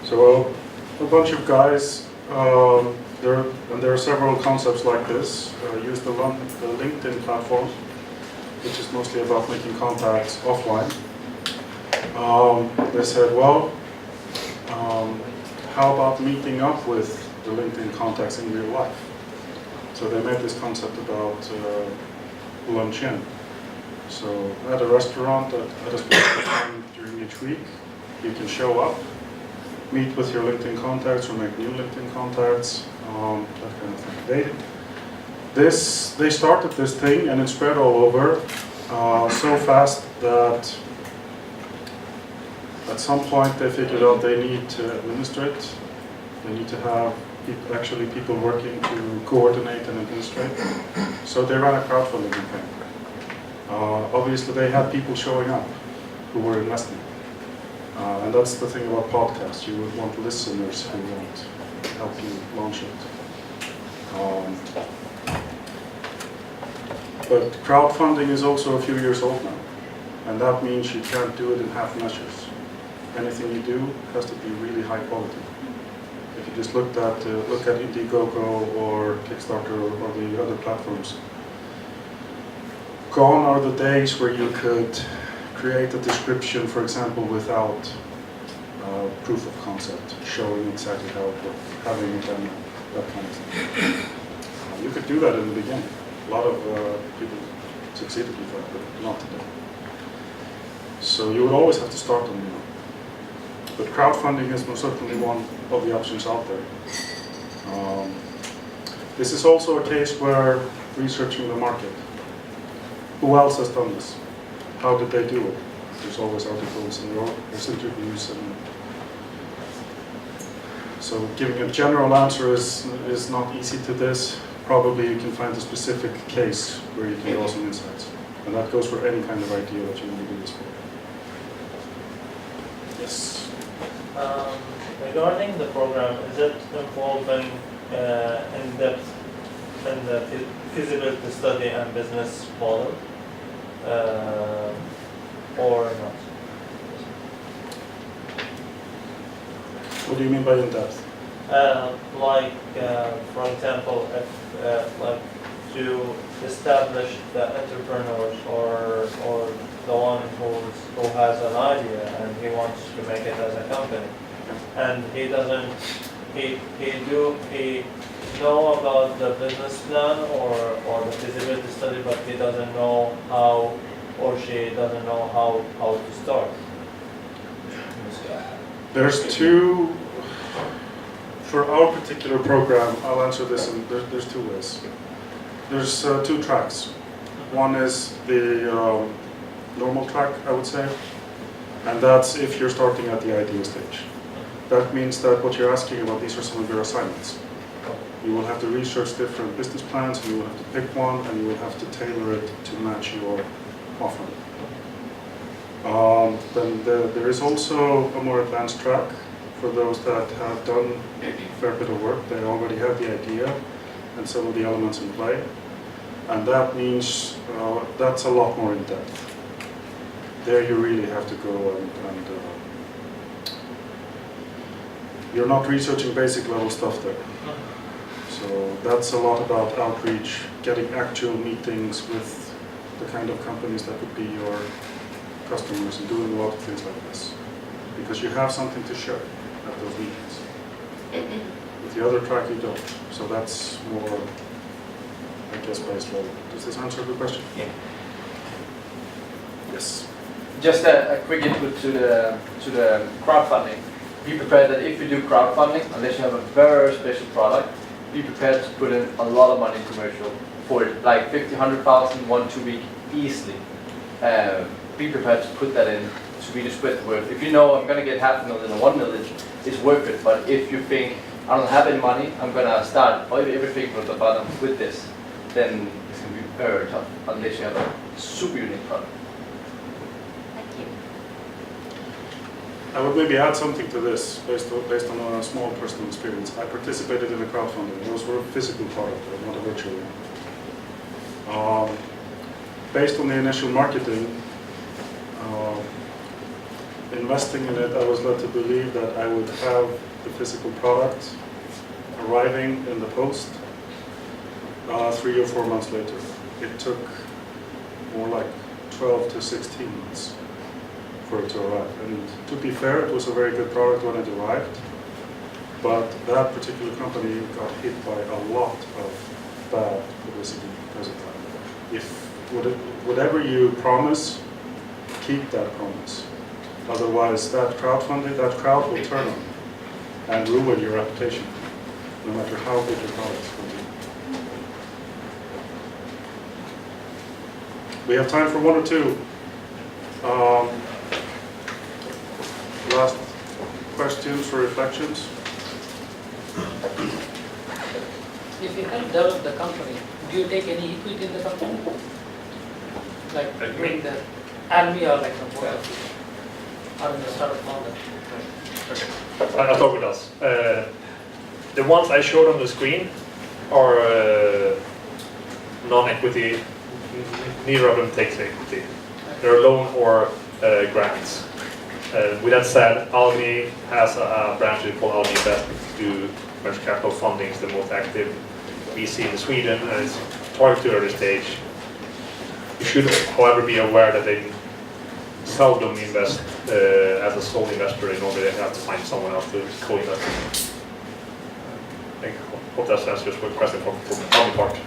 So a bunch of guys there are several concepts like this. Use the LinkedIn platform, which is mostly about making contacts offline. They said, well, how about meeting up with the LinkedIn contacts in real life? So they made this concept about luncheon. So at a restaurant at a specific time during each week, you can show up, meet with your LinkedIn contacts or make new LinkedIn contacts, that kind of thing. They started this thing and it spread all over so fast that at some point they figured out they need to administer it. They need to have people working to coordinate and administrate. So they ran a crowdfunding campaign. Obviously they had people showing up who were investing. And that's the thing about podcasts. You would want listeners who won't help you launch it. But crowdfunding is also a few years old now. And that means you can't do it in half measures. Anything you do has to be really high quality. If you just look at Indiegogo or Kickstarter or the other platforms, gone are the days where you could create a description, for example, without proof of concept, showing exactly how it works, having a demo, that kind of thing. You could do that in the beginning. A lot of people succeeded with that, but not today. So you would always have to start on your own. But crowdfunding is most certainly one of the options out there. This is also a case where researching the market. Who else has done this? How did they do it? There's always articles and there's interviews. And so giving a general answer is not easy to this. Probably you can find a specific case where you can draw some insights. And that goes for any kind of idea that you want to do this for. Yes? Regarding the program, is it involving in-depth in the feasibility study and business model, or not? What do you mean by in-depth? For example, if like to establish the entrepreneurs or the one who has an idea and he wants to make it as a company, and he know about the business plan or the feasibility study, but he doesn't know how, or she doesn't know how to start. There's two, for our particular program, I'll answer this in, there's two ways. There's two tracks. One is the normal track, I would say, and that's if you're starting at the idea stage. That means that what you're asking about, these are some of your assignments. You will have to research different business plans, and you will have to pick one, and you will have to tailor it to match your offering. Then there is also a more advanced track for those that have done a fair bit of work. They already have the idea and some of the elements in play. And that means that's a lot more in depth. There you really have to go and you're not researching basic level stuff there. So that's a lot about outreach, getting actual meetings with the kind of companies that would be your customers and doing a lot of things like this. Because you have something to show at those meetings. With the other track you don't. So that's more, I guess, base level. Does this answer the question? Yeah. Yes. Just a quick input to the crowdfunding. Be prepared that if you do crowdfunding, unless you have a very special product, be prepared to put in a lot of money in commercial for it, like 50, 100,000, 1-2 week easily. Be prepared to put that in to really spread the word. If you know I'm going to get 500,000 or 1 million, it's worth it. But if you think I don't have any money, I'm going to start everything from the bottom with this, then it's going to be very tough unless you have a super unique product. Thank you. I would maybe add something to this based on a small personal experience. I participated in a crowdfunding. Those were a physical product, not a virtual one. Based on the initial marketing, investing in it, I was led to believe that I would have the physical product arriving in the post 3 or 4 months later. It took more like 12 to 16 months for it to arrive. And to be fair, it was a very good product when it arrived, but that particular company got hit by a lot of bad publicity because of that. If whatever you promise, keep that promise. Otherwise, that crowdfunding, that crowd will turn on you and ruin your reputation, no matter how good your product is going to be. We have time for 1 or 2 last questions or reflections. If you help develop the company, do you take any equity in the company? Like in the army or like the board of you? Or in the startup founder? Okay, I'll talk with us. The ones I showed on the screen are non-equity. Neither of them takes equity. They're loan or grants. With that said, Almi has a branch called Almi Invest to venture capital funding is the most active VC in Sweden, and it's targeted to early stage. You should, however, be aware that they seldom invest as a sole investor. Normally they have to find someone else to co-invest. I hope that answers your question from Almi part.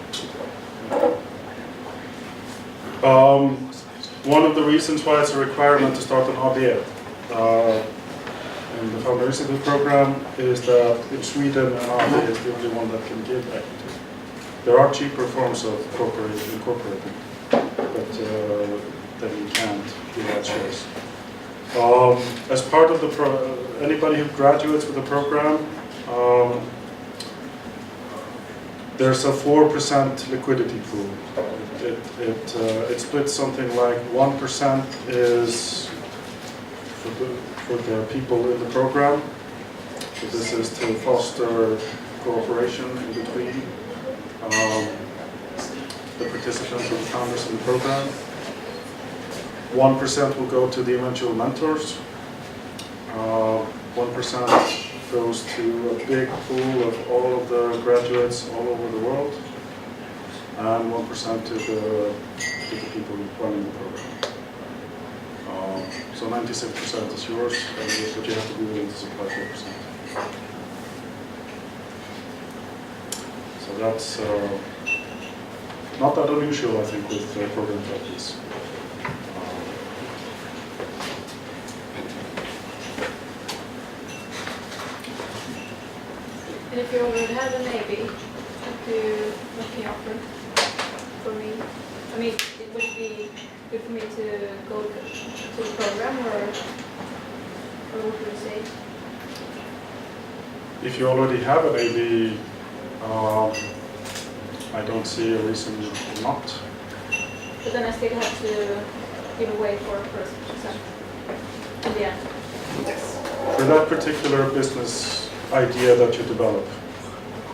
One of the reasons why it's a requirement to start an ABF in the Founder Institute program is that in Sweden, an ABF is the only one that can give equity. There are cheaper forms of incorporating, but then you can't give out shares. As part of the anybody who graduates with the program, there's a 4% liquidity pool. It splits something like 1% is for the people in the program. So this is to foster cooperation in between the participants and the founders in the program. 1% will go to the eventual mentors. 1% goes to a big pool of all of the graduates all over the world, and 1% to the people running the program. So 96% is yours, but you have to be willing to supply 4%. So that's not that unusual, I think, with programs like this. And if you already have an AB, what can you offer for me? I mean, would it be good for me to go to the program, or what would you say? If you already have an AB, I don't see a reason not. But then I still have to give away 4% in the end. Yes. For that particular business idea that you develop,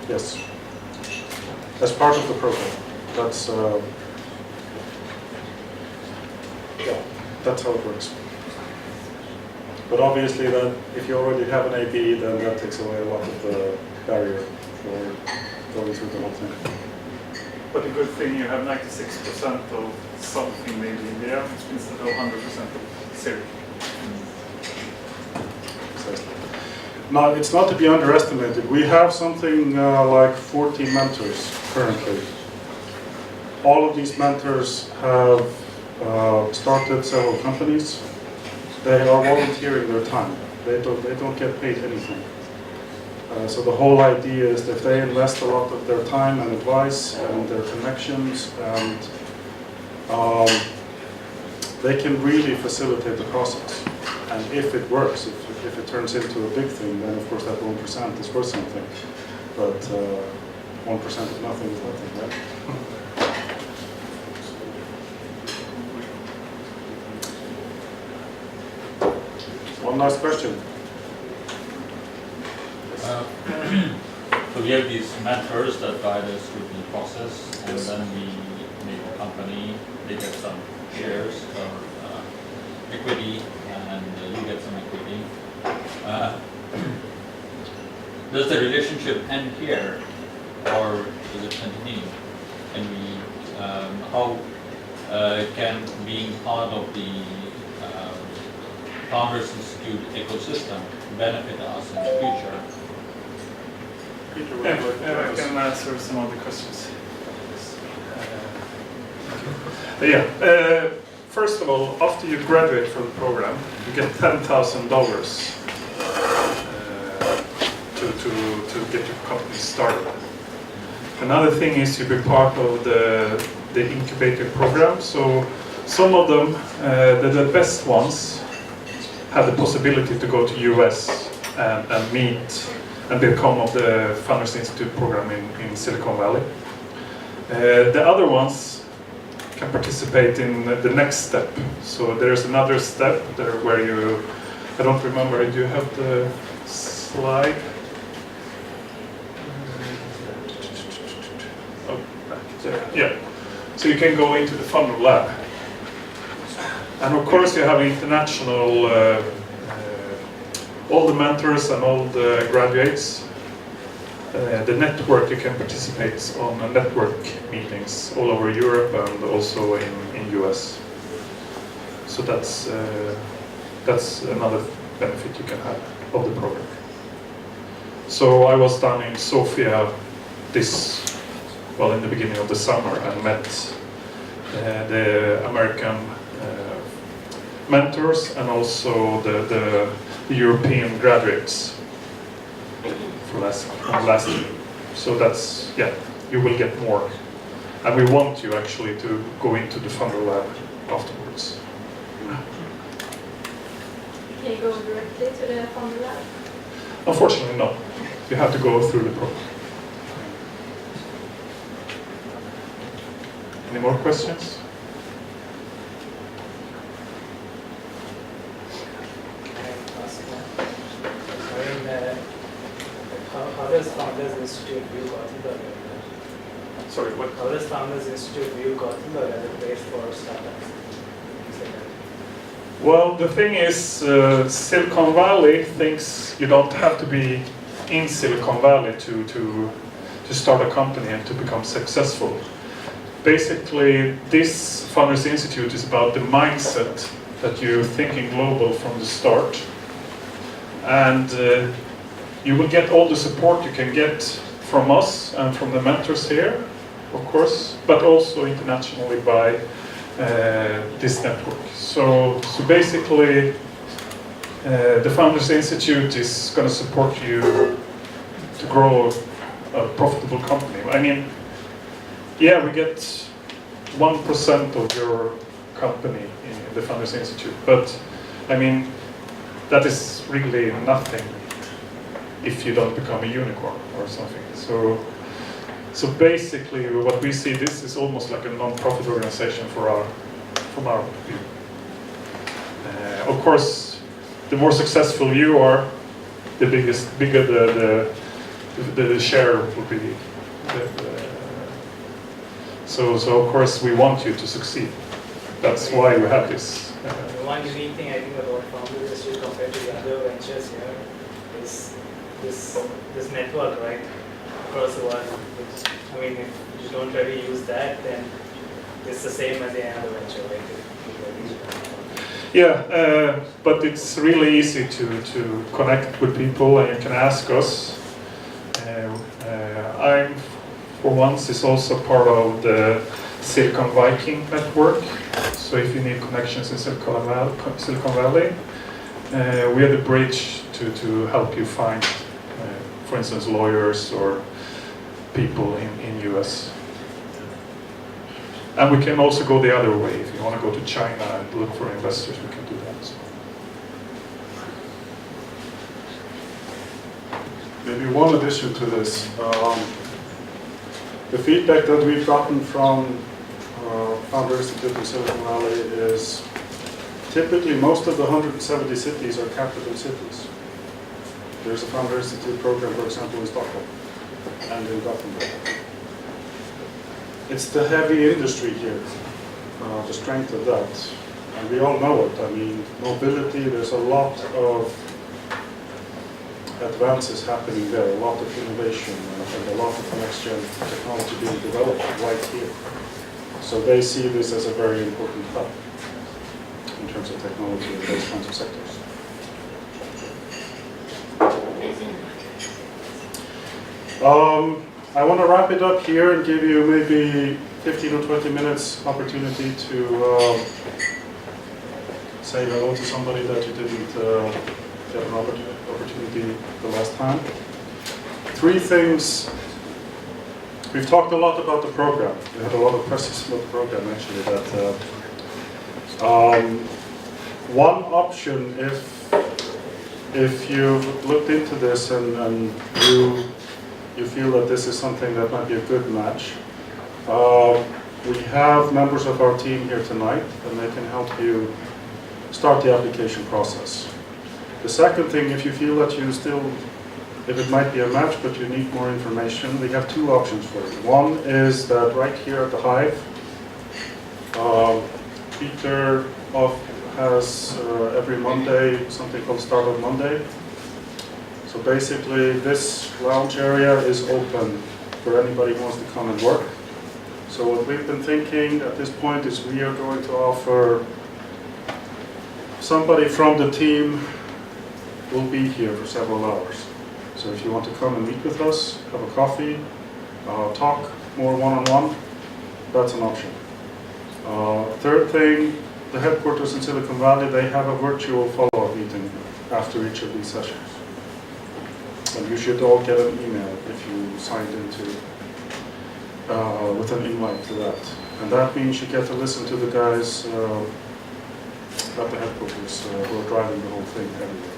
yes. As part of the program, that's that's how it works. But obviously, that if you already have an AB, then that takes away a lot of the barrier for going through the whole thing. But the good thing, you have 96% of something maybe in there instead of 100% of zero. Exactly. Now, it's not to be underestimated. We have something like 40 mentors currently. All of these mentors have started several companies. They are volunteering their time. They don't get paid anything. So the whole idea is that they invest a lot of their time and advice and their connections, and they can really facilitate the process. And if it works, if it turns into a big thing, then of course that 1% is worth something. But 1% of nothing is nothing, right? One last question. So we have these mentors that guide us through the process, and then we make a company, they get some shares or equity, and you get some equity. does the relationship end here, or does it continue? Can we, how can being part of the Founders Institute ecosystem benefit us in the future? Peter, I can answer some of the questions. First of all, after you graduate from the program, you get $10,000 to get your company started. Another thing is to be part of the incubator program. So some of them, the best ones, have the possibility to go to US and meet and become of the Founders Institute program in Silicon Valley. The other ones can participate in the next step. So there's another step there where you, I don't remember, do you have the slide? Oh, back there. Yeah. So you can go into the Funder Lab. And of course you have international, all the mentors and all the graduates. The network, you can participate on network meetings all over Europe and also in US. So that's another benefit you can have of the program. So I was down in Sofia in the beginning of the summer and met the American mentors and also the European graduates for last year. So that's, you will get more. And we want you actually to go into the Funder Lab afterwards. Can you go directly to the Funder Lab? Unfortunately, no. You have to go through the program. Any more questions? How does Founders Institute view Gothenburg? Sorry, what? How does Founders Institute view Gothenburg as a place for startups? Well, the thing is, Silicon Valley thinks you don't have to be in Silicon Valley to start a company and to become successful. Basically, this Founders Institute is about the mindset that you're thinking global from the start. And you will get all the support you can get from us and from the mentors here, of course, but also internationally by this network. So basically, the Founders Institute is going to support you to grow a profitable company. I mean, we get 1% of your company in the Founders Institute, but I mean, that is really nothing if you don't become a unicorn or something. So basically, what we see, this is almost like a non-profit organization from our view. Of course, the more successful you are, the bigger the share will be. So of course, we want you to succeed. That's why we have this. One unique thing I think about Founders Institute compared to the other ventures here is this network, right, across the world. Which, I mean, if you don't really use that, then it's the same as any other venture, right? But it's really easy to connect with people, and you can ask us. I'm, for once, is also part of the Silicon Viking network. So if you need connections in Silicon Valley, we are the bridge to help you find, for instance, lawyers or people in US. And we can also go the other way. If you want to go to China and look for investors, we can do that. So. Maybe one addition to this. The feedback that we've gotten from Founders Institute in Silicon Valley is typically most of the 170 cities are capital cities. There's a Founders Institute program, for example, in Stockholm and in Gothenburg. It's the heavy industry here, the strength of that. And we all know it. I mean, mobility, there's a lot of advances happening there, a lot of innovation and a lot of next-gen technology being developed right here. So they see this as a very important hub in terms of technology in those kinds of sectors. I want to wrap it up here and give you maybe 15 or 20 minutes opportunity to say hello to somebody that you didn't get an opportunity the last time. 3 things. We've talked a lot about the program. We had a lot of questions about the program actually. That one option, if you've looked into this and you feel that this is something that might be a good match, we have members of our team here tonight, and they can help you start the application process. The second thing, if you feel that you still, if it might be a match but you need more information, we have 2 options for you. One is that right here at the Hive, Peter has every Monday something called Startup Monday. So basically this lounge area is open for anybody who wants to come and work. So what we've been thinking at this point is we are going to offer somebody from the team will be here for several hours. So if you want to come and meet with us, have a coffee, talk more one-on-one, that's an option. Third thing, the headquarters in Silicon Valley, they have a virtual follow-up meeting after each of these sessions. And you should all get an email if you signed into with an invite to that. And that means you get to listen to the guys at the headquarters who are driving the whole thing everywhere.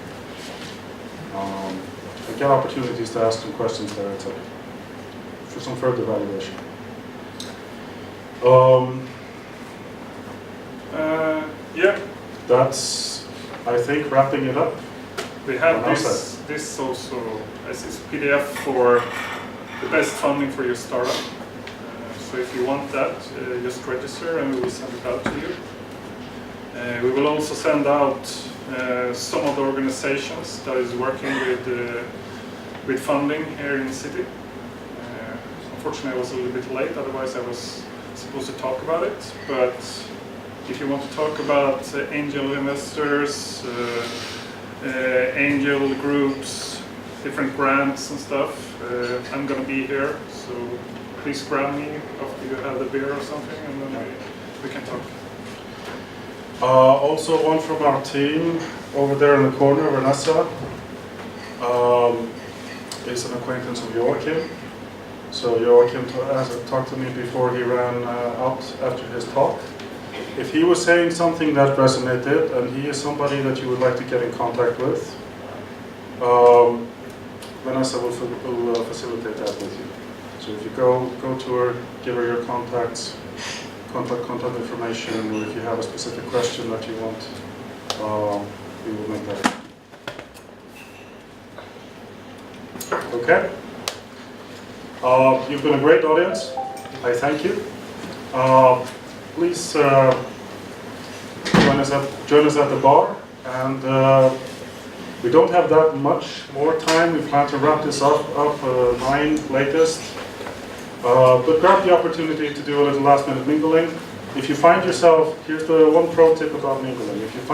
And get opportunities to ask some questions there, etc. for some further evaluation. Yeah. That's, I think, wrapping it up. We have this also as this PDF for the best funding for your startup. So if you want that, just register and we will send it out to you. We will also send out some of the organizations that is working with funding here in the city. Unfortunately, I was a little bit late, otherwise I was supposed to talk about it. But if you want to talk about angel investors, angel groups, different grants and stuff, I'm going to be here. So please grab me after you have the beer or something, and then we can talk. Also one from our team over there in the corner, Vanessa, is an acquaintance of Joakim. So Joakim talked to me before he ran out after his talk. If he was saying something that resonated, and he is somebody that you would like to get in contact with, Vanessa will facilitate that with you. So if you go to her, give her your contacts, contact information, or if you have a specific question that you want, we will make that. Okay. You've been a great audience. I thank you. Please join us at the bar, and we don't have that much more time. We plan to wrap this up 9 latest. But grab the opportunity to do a little last-minute mingling. If you find yourself, here's the one pro tip about mingling. If you find